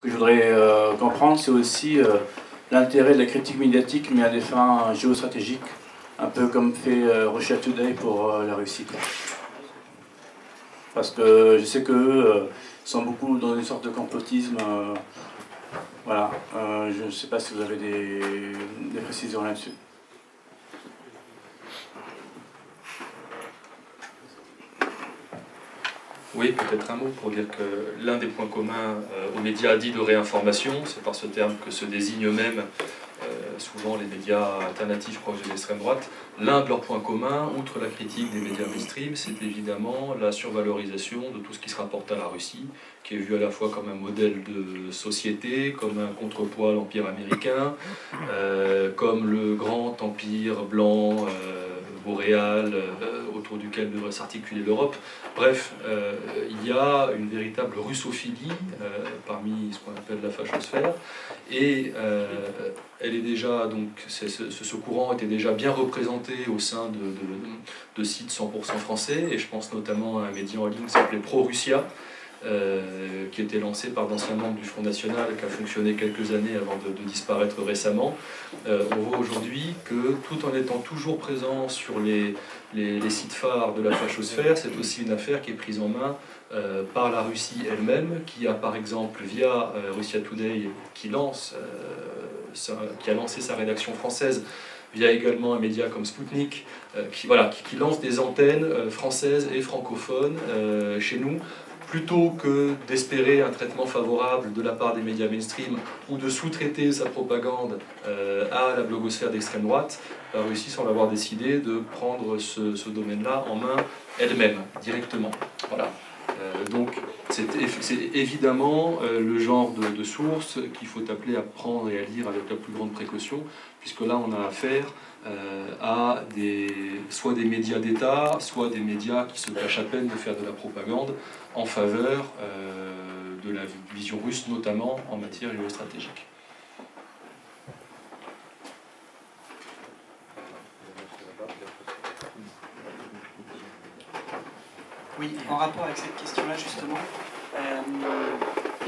que je voudrais comprendre, c'est aussi l'intérêt de la critique médiatique, mais à des fins géostratégiques, un peu comme fait Russia Today pour la Russie. Parce que je sais qu'eux sont beaucoup dans une sorte de complotisme. Voilà, je ne sais pas si vous avez des précisions là-dessus. Oui, peut-être un mot pour dire que l'un des points communs aux médias dits de réinformation, c'est par ce terme que se désignent eux-mêmes souvent les médias alternatifs proches de l'extrême droite. L'un de leurs points communs, outre la critique des médias mainstream, c'est évidemment la survalorisation de tout ce qui se rapporte à la Russie, qui est vu à la fois comme un modèle de société, comme un contrepoids à l'Empire américain, comme le grand empire blanc, boréal, autour duquel devrait s'articuler l'Europe. Bref, il y a une véritable russophilie parmi ce qu'on appelle la fachosphère, et elle est déjà, donc, ce courant était déjà bien représenté au sein de sites 100% français, et je pense notamment à un média en ligne qui s'appelait Pro-Russia, qui était lancé par d'anciens membres du Front National, qui a fonctionné quelques années avant de disparaître récemment. On voit aujourd'hui que tout en étant toujours présent sur les sites phares de la fachosphère, c'est aussi une affaire qui est prise en main par la Russie elle-même, qui a par exemple, via Russia Today, qui a lancé sa rédaction française, via également un média comme Sputnik, qui lance des antennes françaises et francophones chez nous, plutôt que d'espérer un traitement favorable de la part des médias mainstream ou de sous-traiter sa propagande à la blogosphère d'extrême droite, la Russie semble avoir décidé de prendre ce domaine-là en main elle-même, directement. Voilà. Donc c'est évidemment le genre de source qu'il faut appeler à prendre et à lire avec la plus grande précaution, puisque là on a affaire à soit des médias d'État, soit des médias qui se cachent à peine de faire de la propagande en faveur de la vision russe, notamment en matière géostratégique. Oui, en rapport avec cette question-là, justement,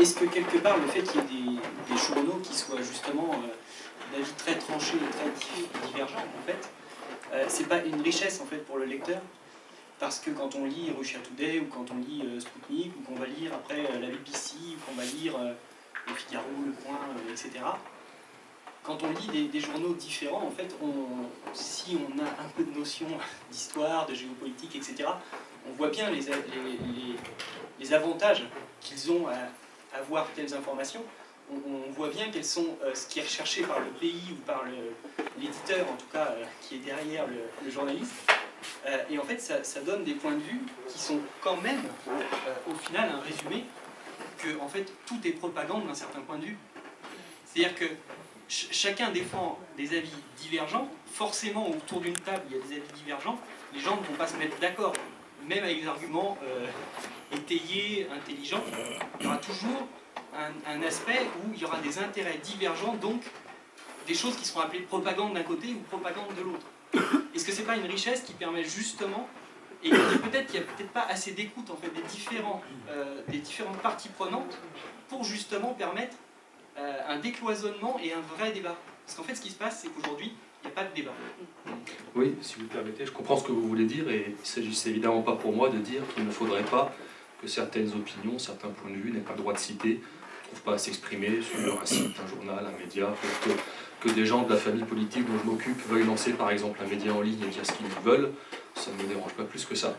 est-ce que quelque part le fait qu'il y ait des journaux qui soient justement d'avis très tranchés et très divergents, en fait, c'est pas une richesse en fait pour le lecteur? Parce que quand on lit Russia Today, ou quand on lit Sputnik, ou qu'on va lire après la BBC, ou qu'on va lire Le Figaro, Le Point, etc., quand on lit des journaux différents, en fait, si on a un peu de notion d'histoire, de géopolitique, etc., on voit bien les avantages qu'ils ont à avoir telles informations. On voit bien quels sont ce qui est recherché par le pays ou par l'éditeur, en tout cas, qui est derrière le journaliste. Et en fait, ça donne des points de vue qui sont quand même, au final, un résumé que en fait, tout est propagande d'un certain point de vue. C'est-à-dire que chacun défend des avis divergents. Forcément, autour d'une table, il y a des avis divergents. Les gens ne vont pas se mettre d'accord, même avec des arguments étayés, intelligents. Il y aura toujours un aspect où il y aura des intérêts divergents, donc des choses qui seront appelées propagande d'un côté ou propagande de l'autre. Est-ce que c'est pas une richesse qui permet justement, et peut-être qu'il n'y a peut-être pas assez d'écoute en fait, des différentes parties prenantes pour justement permettre un décloisonnement et un vrai débat. Parce qu'en fait, ce qui se passe, c'est qu'aujourd'hui, il n'y a pas de débat. Oui, si vous permettez, je comprends ce que vous voulez dire, et il ne s'agissait évidemment pas pour moi de dire qu'il ne faudrait pas que certaines opinions, certains points de vue n'aient pas le droit de citer, ne trouvent pas à s'exprimer sur un site, un journal, un média, que des gens de la famille politique dont je m'occupe veuillent lancer par exemple un média en ligne et dire ce qu'ils veulent, ça ne me dérange pas plus que ça.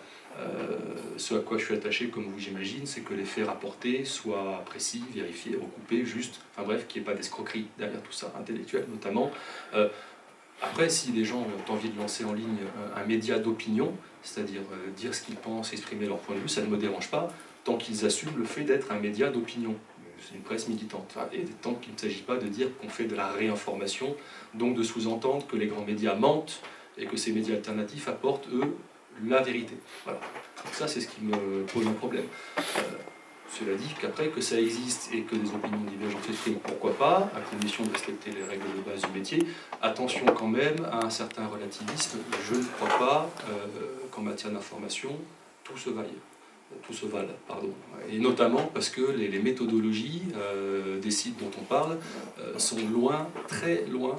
Ce à quoi je suis attaché, comme vous j'imagine, c'est que les faits rapportés soient précis, vérifiés, recoupés, justes, enfin bref, qu'il n'y ait pas d'escroquerie derrière tout ça, intellectuelle notamment. Après, si les gens ont envie de lancer en ligne un média d'opinion, c'est-à-dire dire ce qu'ils pensent, exprimer leur point de vue, ça ne me dérange pas, tant qu'ils assument le fait d'être un média d'opinion. C'est une presse militante. Et tant qu'il ne s'agit pas de dire qu'on fait de la réinformation, donc de sous-entendre que les grands médias mentent et que ces médias alternatifs apportent, eux, la vérité. Voilà. Donc ça, c'est ce qui me pose un problème. Cela dit qu'après, que ça existe et que des opinions divergentes s'expriment, pourquoi pas, à condition de respecter les règles de base du métier. Attention quand même à un certain relativisme. Je ne crois pas qu'en matière d'information, tout se vaille. tout se valent, pardon. Et notamment parce que les méthodologies des sites dont on parle sont loin, très loin,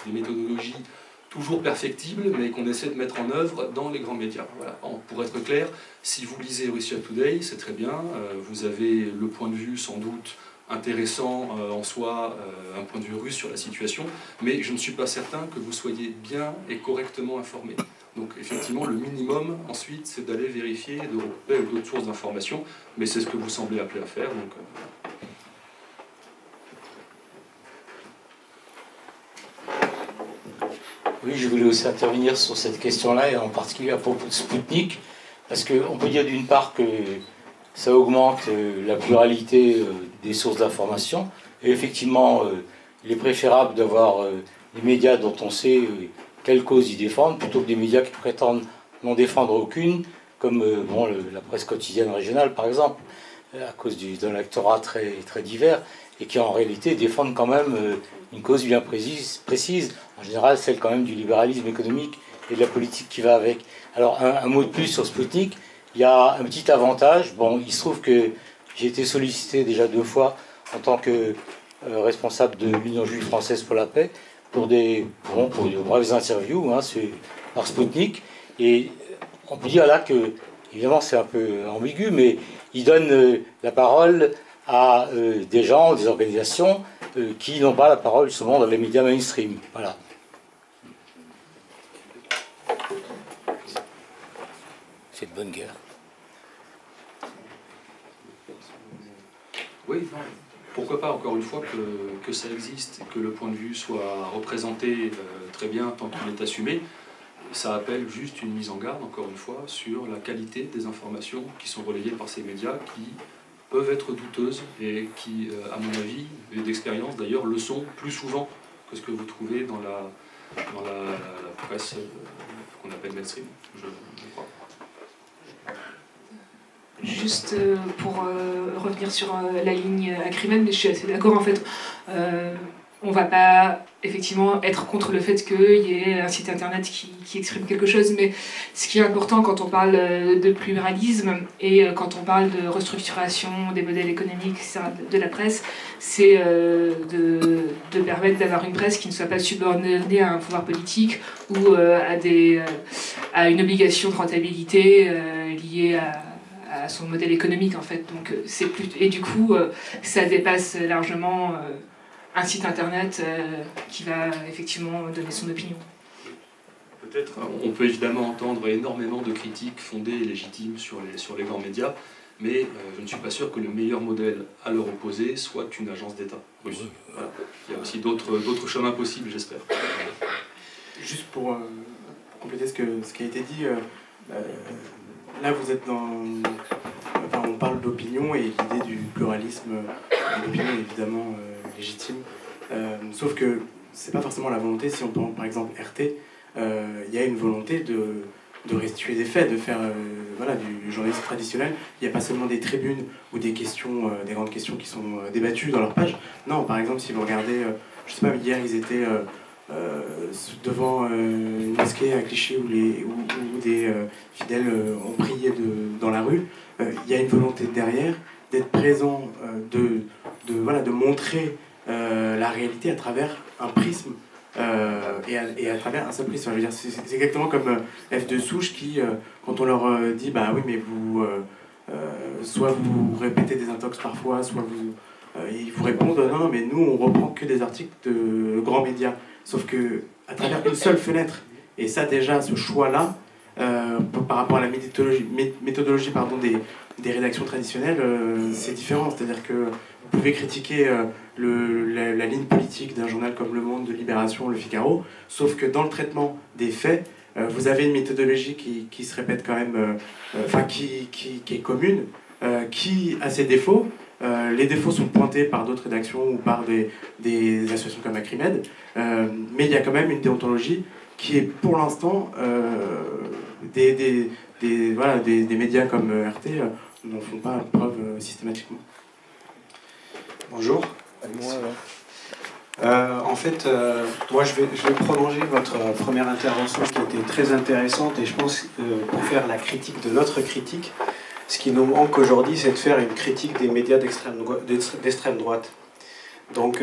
des méthodologies toujours perfectibles, mais qu'on essaie de mettre en œuvre dans les grands médias. Voilà. Pour être clair, si vous lisez Russia Today, c'est très bien, vous avez le point de vue sans doute intéressant en soi, un point de vue russe sur la situation, mais je ne suis pas certain que vous soyez bien et correctement informé. Donc effectivement, le minimum ensuite, c'est d'aller vérifier, de recouper d'autres sources d'informations, mais c'est ce que vous semblez appeler à faire. Donc, Oui, je voulais aussi intervenir sur cette question-là, et en particulier à propos de Sputnik, parce qu'on peut dire d'une part que ça augmente la pluralité des sources d'information, et effectivement, il est préférable d'avoir des médias dont on sait quelle cause ils défendent, plutôt que des médias qui prétendent n'en défendre aucune, comme la presse quotidienne régionale, par exemple, à cause d'un lectorat très, très divers, et qui en réalité défendent quand même une cause bien précise, en général celle quand même du libéralisme économique et de la politique qui va avec. Alors un mot de plus sur Sputnik, il y a un petit avantage. Bon, il se trouve que j'ai été sollicité déjà 2 fois en tant que responsable de l'Union juive française pour la paix pour de brèves interviews par Sputnik, et on peut dire là que, évidemment c'est un peu ambigu, mais il donne la parole à des gens, des organisations qui n'ont pas la parole justement dans les médias mainstream. Voilà. C'est de bonne guerre. oui, non, pourquoi pas, encore une fois, que ça existe, que le point de vue soit représenté très bien tant qu'il est assumé. Ça appelle juste une mise en garde, encore une fois, sur la qualité des informations qui sont relayées par ces médias, qui peuvent être douteuses et qui, à mon avis, et d'expérience d'ailleurs, le sont plus souvent que ce que vous trouvez dans la presse qu'on appelle mainstream, je crois. Juste pour revenir sur la ligne Acrimed, mais je suis assez d'accord en fait. On ne va pas effectivement être contre le fait qu'il y ait un site internet qui exprime quelque chose, mais ce qui est important quand on parle de pluralisme et quand on parle de restructuration des modèles économiques, etc., de la presse, c'est de permettre d'avoir une presse qui ne soit pas subordonnée à un pouvoir politique ou à une obligation de rentabilité liée à son modèle économique en fait. Donc, et du coup, ça dépasse largement un site internet qui va effectivement donner son opinion. Peut-être, on peut évidemment entendre énormément de critiques fondées et légitimes sur les grands médias, mais je ne suis pas sûr que le meilleur modèle à leur opposer soit une agence d'État russe. Voilà. Il y a aussi d'autres chemins possibles, j'espère. Juste pour compléter ce qui a été dit, là vous êtes on parle d'opinion, et l'idée du pluralisme de l'opinion est évidemment légitime, sauf que c'est pas forcément la volonté. Si on prend par exemple RT, il y a une volonté de restituer des faits, de faire du journalisme traditionnel. Il n'y a pas seulement des tribunes ou des questions, des grandes questions qui sont débattues dans leur page. Non, par exemple, si vous regardez, je sais pas, hier ils étaient devant une mosquée à Clichy où des fidèles ont prié dans la rue. Il y a une volonté derrière d'être présent, de montrer la réalité à travers un prisme et à travers un seul prisme. Enfin, je veux dire, c'est exactement comme F de Souche qui, quand on leur dit bah oui mais vous soit vous répétez des intox parfois, soit ils vous répondent non mais nous on reprend que des articles de grands médias. Sauf que à travers une seule fenêtre, et ça déjà ce choix-là par rapport à la méthodologie des rédactions traditionnelles, c'est différent. C'est-à-dire que vous pouvez critiquer la ligne politique d'un journal comme Le Monde, de Libération, Le Figaro, sauf que dans le traitement des faits, vous avez une méthodologie qui se répète quand même, qui est commune, qui a ses défauts. Les défauts sont pointés par d'autres rédactions ou par des associations comme Acrimed, mais il y a quand même une déontologie qui est pour l'instant des médias comme RT n'en font pas preuve systématiquement. Bonjour. En fait, moi je vais prolonger votre première intervention qui était très intéressante, et je pense pour faire la critique de notre critique, ce qui nous manque aujourd'hui, c'est de faire une critique des médias d'extrême droite. Donc